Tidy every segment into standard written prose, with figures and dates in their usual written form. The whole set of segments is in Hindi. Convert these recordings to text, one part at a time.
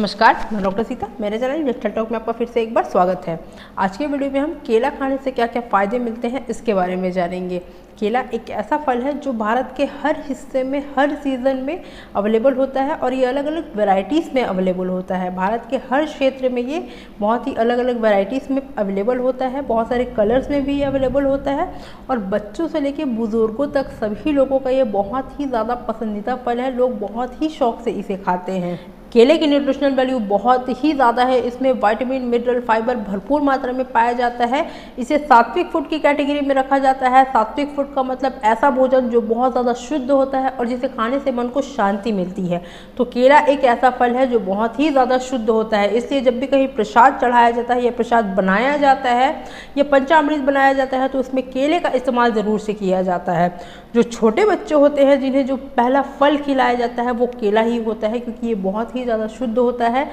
नमस्कार, मैं डॉक्टर सीता। मेरे चैनल डिजिटल टॉक में आपका फिर से एक बार स्वागत है। आज के वीडियो में हम केला खाने से क्या क्या फ़ायदे मिलते हैं इसके बारे में जानेंगे। केला एक ऐसा फल है जो भारत के हर हिस्से में हर सीज़न में अवेलेबल होता है और ये अलग अलग वैरायटीज़ में अवेलेबल होता है। भारत के हर क्षेत्र में ये बहुत ही अलग अलग वैरायटीज़ में अवेलेबल होता है, बहुत सारे कलर्स में भी अवेलेबल होता है और बच्चों से लेकर बुज़ुर्गों तक सभी लोगों का ये बहुत ही ज़्यादा पसंदीदा फल है। लोग बहुत ही शौक से इसे खाते हैं। केले की न्यूट्रिशनल वैल्यू बहुत ही ज़्यादा है। इसमें विटामिन, मिनरल, फाइबर भरपूर मात्रा में पाया जाता है। इसे सात्विक फूड की कैटेगरी में रखा जाता है। सात्विक फूड का मतलब ऐसा भोजन जो बहुत ज़्यादा शुद्ध होता है और जिसे खाने से मन को शांति मिलती है। तो केला एक ऐसा फल है जो बहुत ही ज़्यादा शुद्ध होता है। इसलिए जब भी कहीं प्रसाद चढ़ाया जाता है या प्रसाद बनाया जाता है या पंचामृत बनाया जाता है तो उसमें केले का इस्तेमाल ज़रूर से किया जाता है। जो छोटे बच्चे होते हैं जिन्हें जो पहला फल खिलाया जाता है वो केला ही होता है, क्योंकि ये बहुत ही ज़्यादा शुद्ध होता है,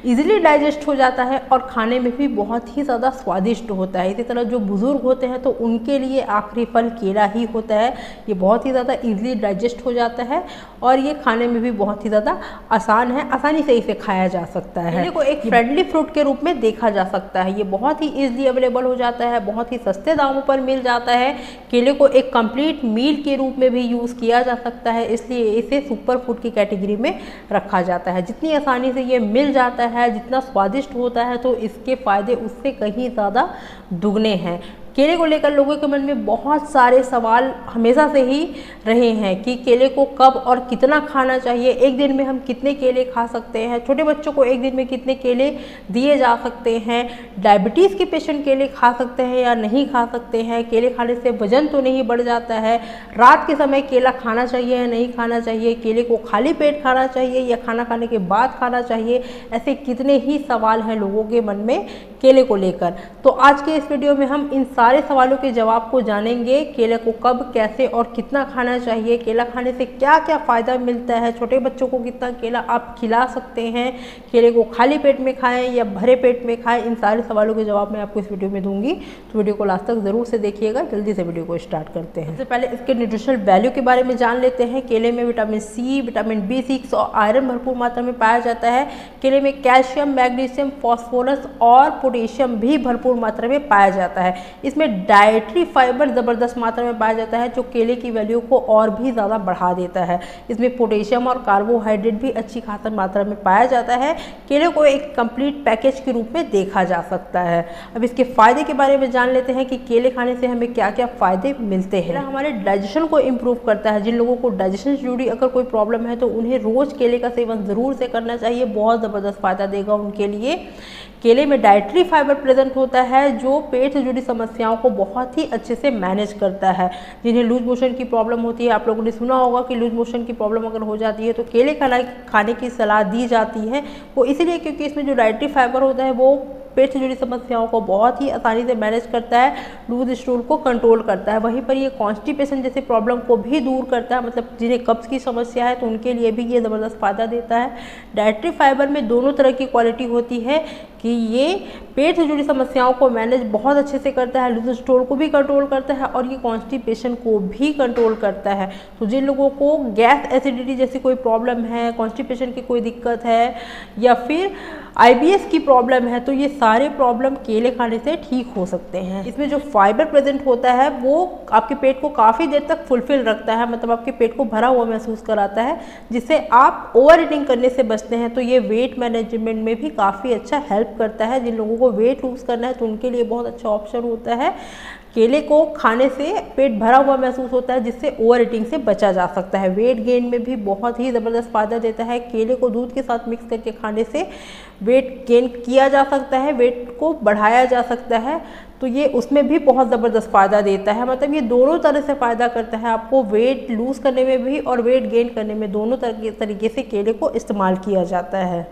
इजीली डाइजेस्ट हो जाता है और खाने में भी बहुत ही ज़्यादा स्वादिष्ट होता है। इसी तरह जो बुज़ुर्ग होते हैं तो उनके लिए आखिरी फल केला ही होता है। ये बहुत ही ज़्यादा इजीली डाइजेस्ट हो जाता है और ये खाने में भी बहुत ही ज़्यादा आसान है, आसानी से इसे खाया जा सकता है। केले को एक फ्रेंडली फ्रूट के रूप में देखा जा सकता है। ये बहुत ही ईजिली अवेलेबल हो जाता है, बहुत ही सस्ते दामों पर मिल जाता है। केले को एक कंप्लीट मील के रूप में भी यूज़ किया जा सकता है, इसलिए इसे सुपर फूड की कैटेगरी में रखा जाता है। जितनी आसानी से ये मिल जाता है, जितना स्वादिष्ट होता है, तो इसके फ़ायदे उससे कहीं ज़्यादा दुगने हैं। केले को लेकर लोगों के मन में बहुत सारे सवाल हमेशा से ही रहे हैं कि केले को कब और कितना खाना चाहिए, एक दिन में हम कितने केले खा सकते हैं, छोटे बच्चों को एक दिन में कितने केले दिए जा सकते हैं, डायबिटीज़ के पेशेंट केले खा सकते हैं या नहीं खा सकते हैं, केले खाने से वजन तो नहीं बढ़ जाता है, रात के समय केला खाना चाहिए या नहीं खाना चाहिए, केले को खाली पेट खाना चाहिए या खाना खाने के बाद खाना चाहिए। ऐसे कितने ही सवाल हैं लोगों के मन में केले को लेकर। तो आज के इस वीडियो में हम इन सारे सवालों के जवाब को जानेंगे। केले को कब, कैसे और कितना खाना चाहिए, केला खाने से क्या क्या फ़ायदा मिलता है, छोटे बच्चों को कितना केला आप खिला सकते हैं, केले को खाली पेट में खाएं या भरे पेट में खाएं, इन सारे सवालों के जवाब मैं आपको इस वीडियो में दूंगी। तो वीडियो को लास्ट तक ज़रूर से देखिएगा। जल्दी से वीडियो को स्टार्ट करते हैं। सबसे पहले इसके न्यूट्रिशनल वैल्यू के बारे में जान लेते हैं। केले में विटामिन सी, विटामिन B6 और आयरन भरपूर मात्रा में पाया जाता है। केले में कैल्शियम, मैग्नीशियम, फॉस्फोरस और पोटेशियम भी भरपूर मात्रा में पाया जाता है। इसमें डाइटरी फाइबर ज़बरदस्त मात्रा में पाया जाता है जो केले की वैल्यू को और भी ज़्यादा बढ़ा देता है। इसमें पोटेशियम और कार्बोहाइड्रेट भी अच्छी खासी मात्रा में पाया जाता है। केले को एक कंप्लीट पैकेज के रूप में देखा जा सकता है। अब इसके फ़ायदे के बारे में जान लेते हैं कि केले खाने से हमें क्या क्या फ़ायदे मिलते हैं। हमारे डाइजेशन को इम्प्रूव करता है। जिन लोगों को डाइजेशन से जुड़ी अगर कोई प्रॉब्लम है तो उन्हें रोज़ केले का सेवन ज़रूर से करना चाहिए, बहुत ज़बरदस्त फ़ायदा देगा उनके लिए। केले में डाइटरी फाइबर प्रेजेंट होता है जो पेट से जुड़ी समस्याओं को बहुत ही अच्छे से मैनेज करता है। जिन्हें लूज मोशन की प्रॉब्लम होती है, आप लोगों ने सुना होगा कि लूज मोशन की प्रॉब्लम अगर हो जाती है तो केले खाने की सलाह दी जाती है। वो इसीलिए क्योंकि इसमें जो डाइटरी फाइबर होता है वो पेट से जुड़ी समस्याओं को बहुत ही आसानी से मैनेज करता है, लूज स्टूल को कंट्रोल करता है। वहीं पर ये कॉन्स्टिपेशन जैसे प्रॉब्लम को भी दूर करता है, मतलब जिन्हें कब्ज़ की समस्या है तो उनके लिए भी ये ज़बरदस्त फ़ायदा देता है। डाइटरी फाइबर में दोनों तरह की क्वालिटी होती है कि ये पेट से जुड़ी समस्याओं को मैनेज बहुत अच्छे से करता है, लूज स्टोल को भी कंट्रोल करता है और ये कॉन्स्टिपेशन को भी कंट्रोल करता है। तो जिन लोगों को गैस एसिडिटी जैसी कोई प्रॉब्लम है, कॉन्स्टिपेशन की कोई दिक्कत है या फिर IBS की प्रॉब्लम है तो ये सारे प्रॉब्लम केले खाने से ठीक हो सकते हैं। इसमें जो फाइबर प्रेजेंट होता है वो आपके पेट को काफ़ी देर तक फुलफिल रखता है, मतलब आपके पेट को भरा हुआ महसूस कराता है, जिससे आप ओवर ईटिंग करने से बचते हैं। तो ये वेट मैनेजमेंट में भी काफ़ी अच्छा हेल्प करता है। जिन लोगों को वेट लूज़ करना है तो उनके लिए बहुत अच्छा ऑप्शन होता है। केले को खाने से पेट भरा हुआ महसूस होता है, जिससे ओवर ईटिंग से बचा जा सकता है। वेट गेन में भी बहुत ही ज़बरदस्त फ़ायदा देता है। केले को दूध के साथ मिक्स करके खाने से वेट गेन किया जा सकता है, वेट को बढ़ाया जा सकता है। तो ये उसमें भी बहुत ज़बरदस्त फ़ायदा देता है, मतलब ये दोनों तरह से फ़ायदा करता है। आपको वेट लूज़ करने में भी और वेट गेन करने में, दोनों तरीके से केले को इस्तेमाल किया जाता है।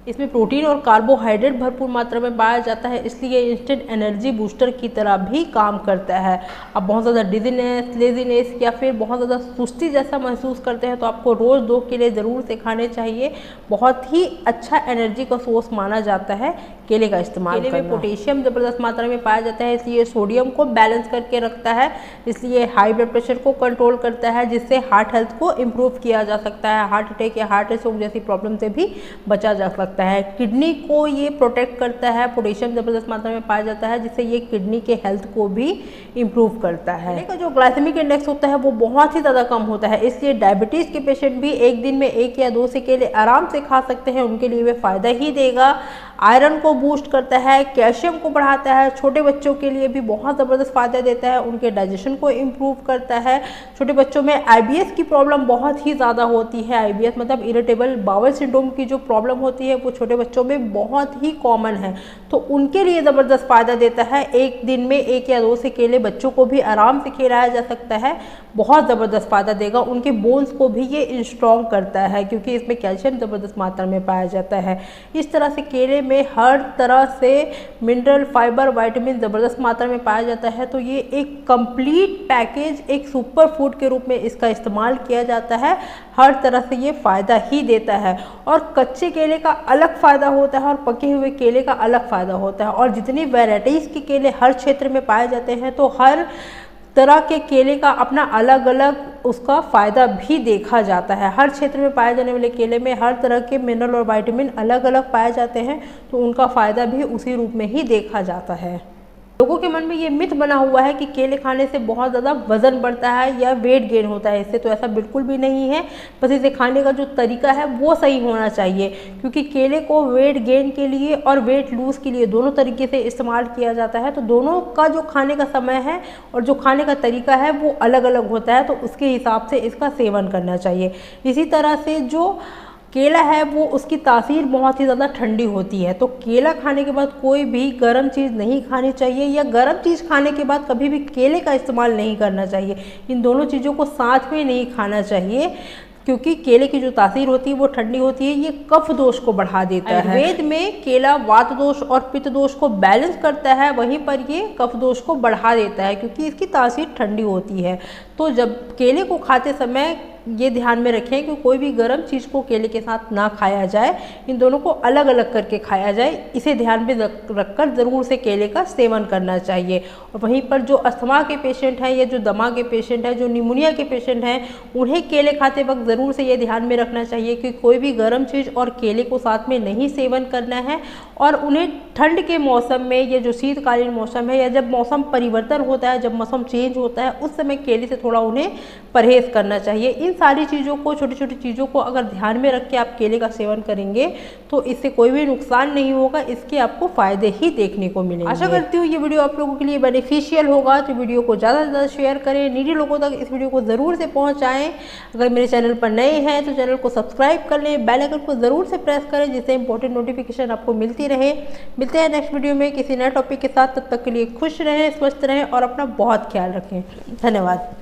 इसमें प्रोटीन और कार्बोहाइड्रेट भरपूर मात्रा में पाया जाता है, इसलिए इंस्टेंट एनर्जी बूस्टर की तरह भी काम करता है। आप बहुत ज़्यादा डिजीनेस, लेजीनेस या फिर बहुत ज़्यादा सुस्ती जैसा महसूस करते हैं तो आपको रोज़ 2 केले ज़रूर से खाने चाहिए। बहुत ही अच्छा एनर्जी का सोर्स माना जाता है केले का इस्तेमाल करना। केले में पोटेशियम ज़बरदस्त मात्रा में पाया जाता है, इसलिए सोडियम को बैलेंस करके रखता है, इसलिए हाई ब्लड प्रेशर को कंट्रोल करता है, जिससे हार्ट हेल्थ को इम्प्रूव किया जा सकता है। हार्ट अटैक या हार्ट स्ट्रोक जैसी प्रॉब्लम से भी बचा जा सकता है। सकता है। किडनी को ये प्रोटेक्ट करता है, पोटेशियम ज़बरदस्त मात्रा में पाया जाता है जिससे ये किडनी के हेल्थ को भी इम्प्रूव करता है। केले का जो ग्लाइसेमिक इंडेक्स होता है वो बहुत ही ज़्यादा कम होता है, इसलिए डायबिटीज़ के पेशेंट भी एक दिन में 1 या 2 से केले आराम से खा सकते हैं, उनके लिए वे फ़ायदा ही देगा। आयरन को बूस्ट करता है, कैल्शियम को बढ़ाता है, छोटे बच्चों के लिए भी बहुत ज़बरदस्त फ़ायदा देता है, उनके डाइजेशन को इम्प्रूव करता है। छोटे बच्चों में IBS की प्रॉब्लम बहुत ही ज़्यादा होती है। IBS मतलब इरिटेबल बाउल सिंड्रोम की जो प्रॉब्लम होती है वो छोटे बच्चों में बहुत ही कॉमन है, तो उनके लिए ज़बरदस्त फ़ायदा देता है। एक दिन में 1 या 2 से केले बच्चों को भी आराम से खिलाया जा सकता है, बहुत ज़बरदस्त फ़ायदा देगा। उनके बोन्स को भी ये स्ट्रॉन्ग करता है क्योंकि इसमें कैल्शियम ज़बरदस्त मात्रा में पाया जाता है। इस तरह से केले में हर तरह से मिनरल, फाइबर, विटामिन ज़बरदस्त मात्रा में पाया जाता है, तो ये एक कंप्लीट पैकेज, एक सुपर फूड के रूप में इसका इस्तेमाल किया जाता है। हर तरह से ये फ़ायदा ही देता है और कच्चे केले का अलग फ़ायदा होता है और पके हुए केले का अलग फ़ायदा होता है। और जितनी वैराइटीज़ के केले हर क्षेत्र में पाए जाते हैं तो हर तरह के केले का अपना अलग अलग उसका फ़ायदा भी देखा जाता है। हर क्षेत्र में पाए जाने वाले केले में हर तरह के मिनरल और विटामिन अलग अलग पाए जाते हैं, तो उनका फ़ायदा भी उसी रूप में ही देखा जाता है। लोगों के मन में ये मिथ बना हुआ है कि केले खाने से बहुत ज़्यादा वज़न बढ़ता है या वेट गेन होता है, इससे तो ऐसा बिल्कुल भी नहीं है। बस इसे खाने का जो तरीका है वो सही होना चाहिए, क्योंकि केले को वेट गेन के लिए और वेट लूज़ के लिए दोनों तरीके से इस्तेमाल किया जाता है। तो दोनों का जो खाने का समय है और जो खाने का तरीका है वो अलग अलग होता है, तो उसके हिसाब से इसका सेवन करना चाहिए। इसी तरह से जो केला है वो उसकी तासीर बहुत ही ज़्यादा ठंडी होती है, तो केला खाने के बाद कोई भी गर्म चीज़ नहीं खानी चाहिए या गर्म चीज़ खाने के बाद कभी भी केले का इस्तेमाल नहीं करना चाहिए। इन दोनों चीज़ों को साथ में नहीं खाना चाहिए, क्योंकि केले की जो तासीर होती है वो ठंडी होती है, ये कफ दोष को बढ़ा देता है। आयुर्वेद में केला वात दोष और पित्त दोष को बैलेंस करता है, वहीं पर ये कफ दोष को बढ़ा देता है क्योंकि इसकी तासीर ठंडी होती है। तो जब केले को खाते समय ये ध्यान में रखें कि कोई भी गर्म चीज़ को केले के साथ ना खाया जाए, इन दोनों को अलग अलग करके खाया जाए, इसे ध्यान में रखकर ज़रूर से केले का सेवन करना चाहिए। और वहीं पर जो अस्थमा के पेशेंट हैं या जो दमा के पेशेंट हैं, जो निमोनिया के पेशेंट हैं, उन्हें केले खाते वक्त ज़रूर से ये ध्यान में रखना चाहिए कि कोई भी गर्म चीज़ और केले को साथ में नहीं सेवन करना है। और उन्हें ठंड के मौसम में या जो शीतकालीन मौसम है या जब मौसम परिवर्तन होता है, जब मौसम चेंज होता है, उस समय केले से थोड़ा उन्हें परहेज़ करना चाहिए। इन सारी चीज़ों को, छोटी छोटी चीज़ों को अगर ध्यान में रख के आप केले का सेवन करेंगे तो इससे कोई भी नुकसान नहीं होगा, इसके आपको फ़ायदे ही देखने को मिलेंगे। आशा करती हूँ ये वीडियो आप लोगों के लिए बेनिफिशियल होगा, तो वीडियो को ज़्यादा से ज़्यादा शेयर करें, नीडी लोगों तक इस वीडियो को ज़रूर से पहुँचाएँ। अगर मेरे चैनल पर नए हैं तो चैनल को सब्सक्राइब कर लें, बेल आइकन को ज़रूर से प्रेस करें जिससे इंपॉर्टेंट नोटिफिकेशन आपको मिलती रहे। मिलते हैं नेक्स्ट वीडियो में किसी नए टॉपिक के साथ, तब तक के लिए खुश रहें, स्वस्थ रहें और अपना बहुत ख्याल रखें। धन्यवाद।